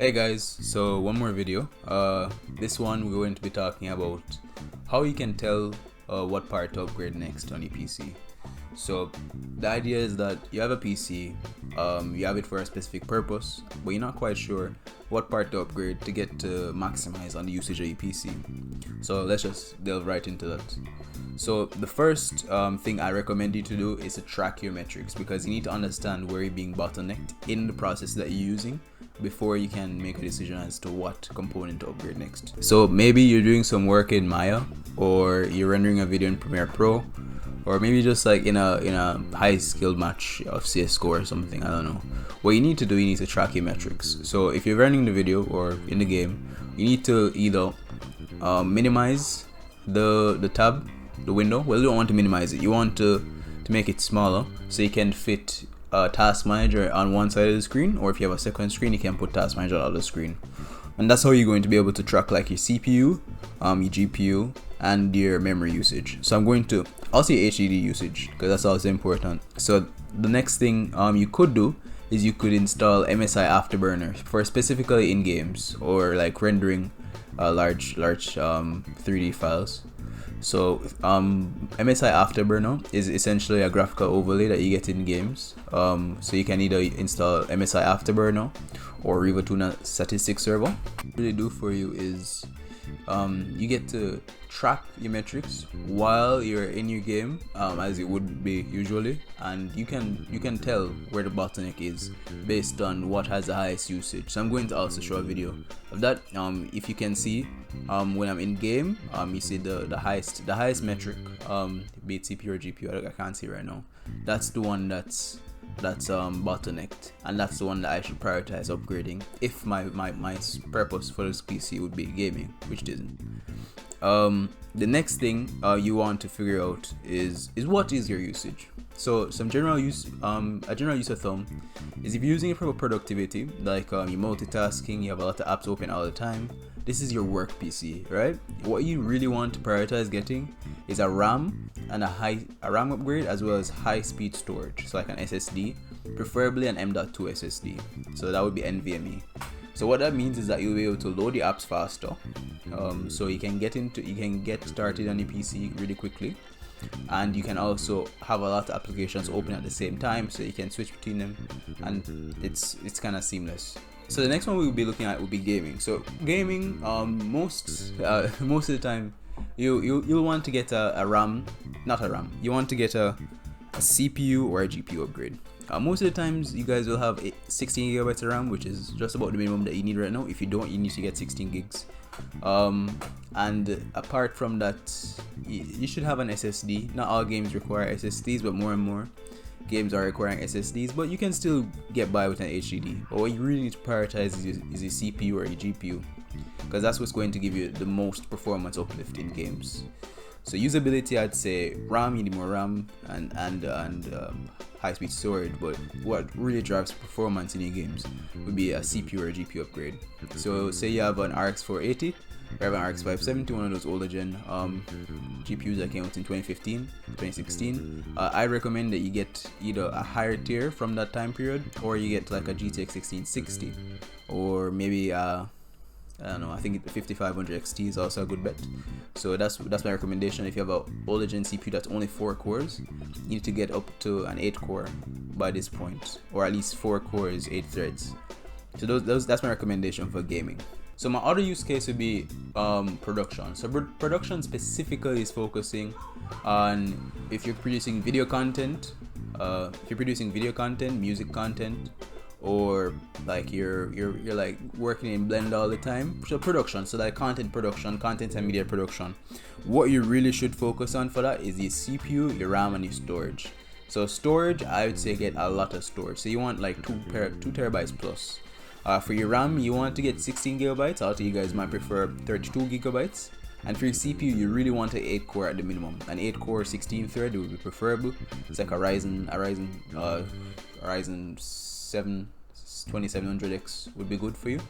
Hey guys, so one more video. This one we're going to be talking about how you can tell what part to upgrade next on your PC. So the idea is that you have a PC, you have it for a specific purpose, but you're not quite sure what part to upgrade to get to maximize on the usage of your PC. So let's just delve right into that. So the first thing I recommend you to do is to track your metrics, because you need to understand where you're being bottlenecked in the process that you're using before you can make a decision as to what component to upgrade next. So maybe you're doing some work in Maya, or you're rendering a video in Premiere Pro, or maybe just like in a high skilled match of CS:GO or something. I don't know. What you need to do, you need to track your metrics. So if you're running the video or in the game, you need to either minimize the tab, the window. Well, you don't want to minimize it. You want to make it smaller so you can fit task manager on one side of the screen, or if you have a second screen, you can put task manager on the other screen. And that's how you're going to be able to track like your CPU, your GPU, and your memory usage. So I'm going to also your HDD usage, because that's also important. So the next thing you could do is you could install MSI Afterburner for specifically in games or like rendering large 3D files. So MSI Afterburner is essentially a graphical overlay that you get in games. So you can either install MSI Afterburner or Riva Tuna Statistics Server. What they do for you is you get to track your metrics while you're in your game, as it would be usually, and you can tell where the bottleneck is based on what has the highest usage. So I'm going to also show a video of that. If you can see, when I'm in game, you see the highest metric, be it CPU or GPU. I can't see right now. That's the one that's bottlenecked, and that's the one that I should prioritize upgrading if my purpose for this PC would be gaming, which it isn't. The next thing you want to figure out is what is your usage. So a general use of thumb is if you're using it for productivity, like you're multitasking, you have a lot of apps open all the time, this is your work PC, right? What you really want to prioritize getting is a RAM and a RAM upgrade, as well as high speed storage, so like an SSD, preferably an M.2 SSD. So that would be NVMe. So what that means is that you'll be able to load the apps faster, so you can get started on your PC really quickly, and you can also have a lot of applications open at the same time, so you can switch between them, and it's kind of seamless. So the next one we'll be looking at will be gaming. So gaming, most of the time, you'll want to get a RAM, not a RAM. You want to get a CPU or a GPU upgrade. Most of the times, you guys will have 16 gigabytes of RAM, which is just about the minimum that you need right now. If you don't, you need to get 16 gigs. And apart from that, you should have an SSD. Not all games require SSDs, but more and more games are requiring SSDs. But you can still get by with an HDD. But what you really need to prioritize is your CPU or your GPU, because that's what's going to give you the most performance uplift in games. So usability, I'd say RAM, you need more RAM and high-speed storage, but what really drives performance in your games would be a CPU or a GPU upgrade. So say you have an RX 480 or have an RX 570, one of those older gen GPUs that came out in 2015, 2016. I recommend that you get either a higher tier from that time period, or you get like a GTX 1660, or maybe I don't know, I think the 5500 XT is also a good bet. So that's my recommendation. If you have a older gen CPU that's only 4 cores, you need to get up to an 8 core by this point, or at least 4 cores, 8 threads. So that's my recommendation for gaming. So my other use case would be production. So production specifically is focusing on if you're producing video content, music content, or like you're like working in Blender all the time. So production, so like content and media production, what you really should focus on for that is your CPU, your RAM, and your storage. So storage, I would say get a lot of storage. So you want like 2 terabytes plus. For your RAM, you want to get 16 gigabytes. Although you guys might prefer 32 gigabytes. And for your CPU, you really want an 8 core at the minimum. An 8 core 16 thread would be preferable. It's like a Ryzen 7 2700X would be good for you.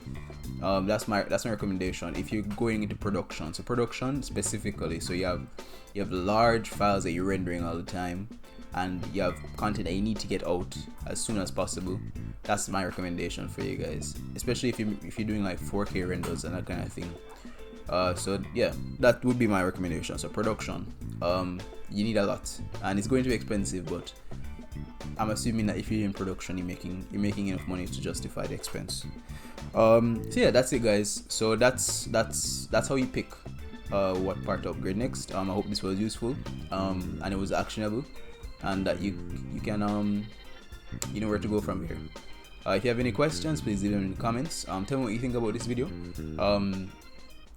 That's my recommendation if you're going into production. So production specifically, so you have large files that you're rendering all the time. and you have content that you need to get out as soon as possible, that's my recommendation for you guys, especially if you're doing like 4K renders and that kind of thing. So yeah, that would be my recommendation. So production, you need a lot, and it's going to be expensive, but I'm assuming that if you're in production, you're making enough money to justify the expense. So yeah, that's it, guys. So that's how you pick what part to upgrade next. I hope this was useful, and it was actionable, and that you can you know where to go from here. If you have any questions, please leave them in the comments. Tell me what you think about this video.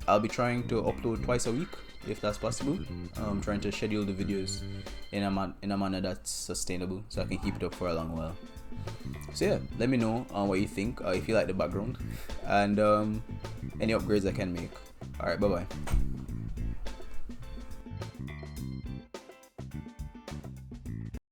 I'll be trying to upload twice a week if that's possible. I'm trying to schedule the videos in a manner that's sustainable, so I can keep it up for a long while. So yeah, let me know what you think, if you like the background, and any upgrades I can make. Alright, bye bye.